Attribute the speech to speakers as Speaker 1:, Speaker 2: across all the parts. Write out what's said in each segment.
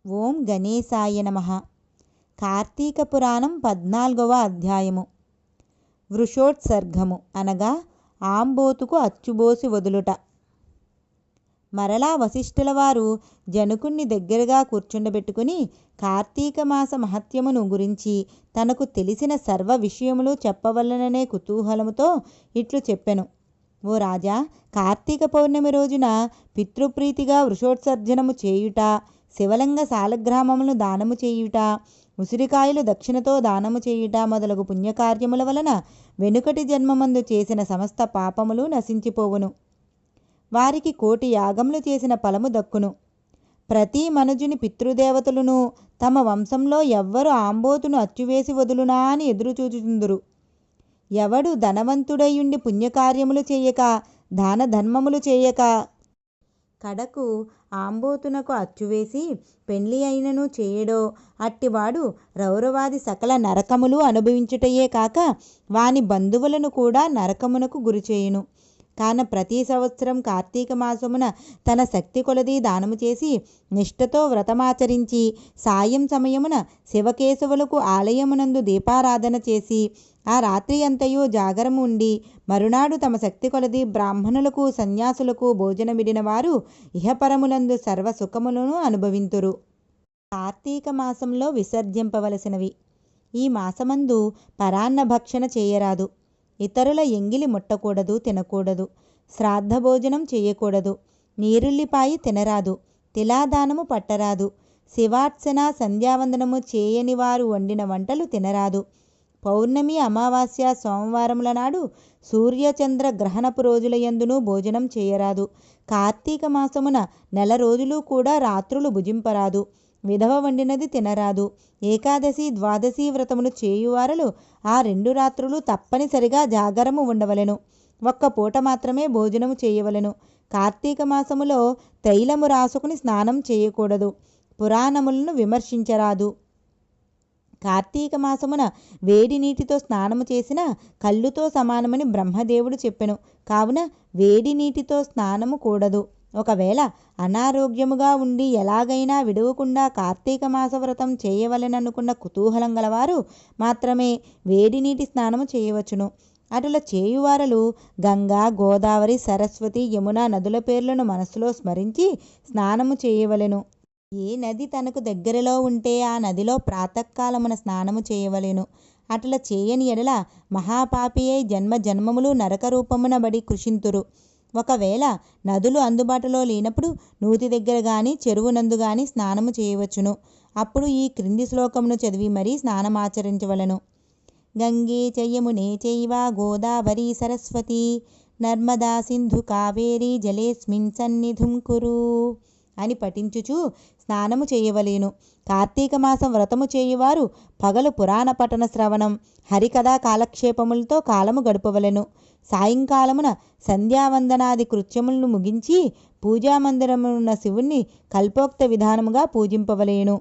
Speaker 1: ఓం గణేశాయ నమః. కార్తీక పురాణం 14వ అధ్యాయము. వృషోత్సర్గము అనగా ఆంబోతుకు అచ్చుబోసి వదులుట. మరలా వశిష్ఠుల వారు జనకుణ్ణి దగ్గరగా కూర్చుండబెట్టుకుని కార్తీక మాస మహత్యమును గురించి తనకు తెలిసిన సర్వ విషయములు చెప్పవలననే కుతూహలముతో ఇట్లు చెప్పెను. ఓ రాజా, కార్తీక పౌర్ణమి రోజున పితృప్రీతిగా వృషోత్సర్జనము చేయుట, శివలింగ సాలగ్రామములను దానము చేయుట, ఉసిరికాయలు దక్షిణతో దానము చేయుట మొదలగు పుణ్యకార్యముల వలన వెనుకటి జన్మమందు చేసిన సమస్త పాపములు నశించిపోవును. వారికి 1,000,000 యాగములు చేసిన ఫలము దక్కును. ప్రతి మనుజుని పితృదేవతలను తమ వంశంలో ఎవ్వరు ఆంబోతును అచ్చువేసి వదులునా అని ఎదురుచూచుచుందురు. ఎవడు ధనవంతుడయుండి పుణ్యకార్యములు చేయక దాన ధర్మములు చేయక కడకు ఆంబోతునకు అచ్చువేసి పెండ్లి అయినను చేయడో అట్టివాడు రౌరవాది సకల నరకములు అనుభవించుటయే కాక వాని బంధువులను కూడా నరకమునకు గురిచేయును. కాన ప్రతి సంవత్సరం కార్తీక మాసమున తన శక్తి కొలది దానము చేసి నిష్ఠతో వ్రతమాచరించి సాయం సమయమున శివకేశవులకు ఆలయమునందు దీపారాధన చేసి ఆ రాత్రి అంతయు జాగరము ఉండి మరునాడు తమ శక్తి కొలది బ్రాహ్మణులకు సన్యాసులకు భోజనమిడిన వారు ఇహపరములందు సర్వ సుఖములను అనుభవింతురు. కార్తీక మాసంలో విసర్జింపవలసినవి. ఈ మాసమందు పరాన్న భక్షణ చేయరాదు. ఇతరుల ఎంగిలి ముట్టకూడదు, తినకూడదు. శ్రాద్ధ భోజనం చేయకూడదు. నీరుల్లిపాయి తినరాదు. తిలాదానము పట్టరాదు. శివార్చన సంధ్యావందనము చేయని వారు వండిన వంటలు తినరాదు. పౌర్ణమి, అమావాస్య, సోమవారముల నాడు సూర్యచంద్ర గ్రహణపు రోజుల యందును భోజనం చేయరాదు. కార్తీక మాసమున 1 రోజులు కూడా రాత్రులు భుజింపరాదు. విధవ వండినది తినరాదు. ఏకాదశి, ద్వాదశి వ్రతములు చేయువారలు ఆ 2 రాత్రులు తప్పనిసరిగా జాగరము ఉండవలెను. 1 పూట మాత్రమే భోజనము చేయవలెను. కార్తీక మాసములో తైలము రాసుకుని స్నానం చేయకూడదు. పురాణములను విమర్శించరాదు. కార్తీక మాసమున వేడి నీటితో స్నానము చేసిన కళ్ళుతో సమానమని బ్రహ్మదేవుడు చెప్పెను. కావున వేడి నీటితో స్నానము కూడదు. ఒకవేళ అనారోగ్యముగా ఉండి ఎలాగైనా విడవకుండా కార్తీక మాస వ్రతం చేయవలెననుకున్న కుతూహలం గలవారు మాత్రమే వేడి నీటి స్నానము చేయవచ్చును. అటుల చేయువారలు గంగా, గోదావరి, సరస్వతి, యమున నదుల పేర్లను మనస్సులో స్మరించి స్నానము చేయవలెను. ఏ నది తనకు దగ్గరలో ఉంటే ఆ నదిలో ప్రాతకాలమున స్నానము చేయవలెను. అట్లా చేయని ఎడల మహాపాపి అయి జన్మ జన్మములు నరక రూపమున బడి కృషింతురు. ఒకవేళ నదులు అందుబాటులో లేనప్పుడు నూతి దగ్గర గాని చెరువునందు గాని స్నానము చేయవచ్చును. అప్పుడు ఈ క్రింది శ్లోకమును చదివి మరీ స్నానమాచరించవలను. గంగే చయమునే చైవ గోదావరి సరస్వతి నర్మదా సింధు కావేరి జలేస్మిన్ సన్నిధుం కురు అని పఠించుచు స్నానము చేయవలేను. కార్తీక మాసం వ్రతము చేయువారు పగలు పురాణ పఠన శ్రవణం, హరికథా కాలక్షేపములతో కాలము గడపవలెను. సాయంకాలమున సంధ్యావందనాది కృత్యములను ముగించి పూజామందిరమున్న శివుణ్ణి కల్పోక్త విధానముగా పూజింపవలేను.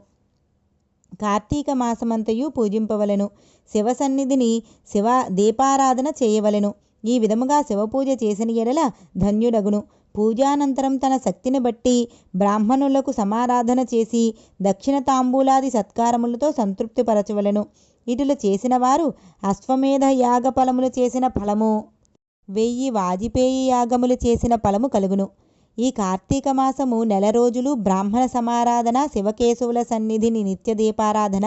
Speaker 1: కార్తీక మాసమంతయు పూజింపవలెను. శివ సన్నిధిని శివ దీపారాధన చేయవలెను. ఈ విధముగా శివపూజ చేసిన ఎడల ధన్యుడగును. పూజానంతరం తన శక్తిని బట్టి బ్రాహ్మణులకు సమారాధన చేసి దక్షిణ తాంబూలాది సత్కారములతో సంతృప్తిపరచవలెను. ఇటులు చేసిన వారు అశ్వమేధ యాగ ఫలములు చేసిన ఫలము, 1000 వాజిపేయి యాగములు చేసిన ఫలము కలుగును. ఈ కార్తీక మాసము 1 రోజులు బ్రాహ్మణ సమారాధన, శివకేశవుల సన్నిధిని నిత్య దీపారాధన,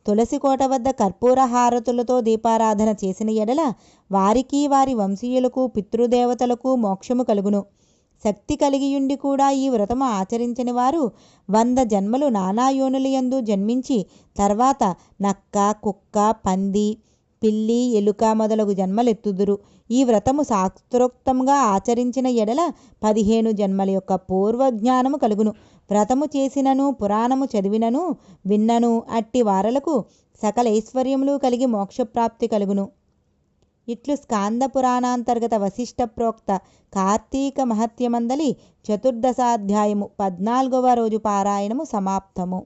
Speaker 1: తులసి కోట వద్ద కర్పూర హారతులతో దీపారాధన చేసిన ఎడల వారికి వారి వంశీయులకు పితృదేవతలకు మోక్షము కలుగును. శక్తి కలిగియుండి కూడా ఈ వ్రతము ఆచరించని వారు 100 జన్మలు నానాయోనులయందు జన్మించి తర్వాత నక్క, కుక్క, పంది, పిల్లి, ఎలుక మొదలగు జన్మలెత్తుదురు. ఈ వ్రతము శాస్త్రోక్తంగా ఆచరించిన ఎడల 15 జన్మల యొక్క పూర్వజ్ఞానము కలుగును. వ్రతము చేసినను పురాణము చదివినను విన్నను అట్టి వారలకు సకల ఐశ్వర్యములు కలిగి మోక్షప్రాప్తి కలుగును. ఇట్లు స్కాంద పురాణాంతర్గత వశిష్ఠ ప్రోక్త కార్తీక మహత్యమందలి 14వ అధ్యాయము 14వ రోజు పారాయణము సమాప్తము.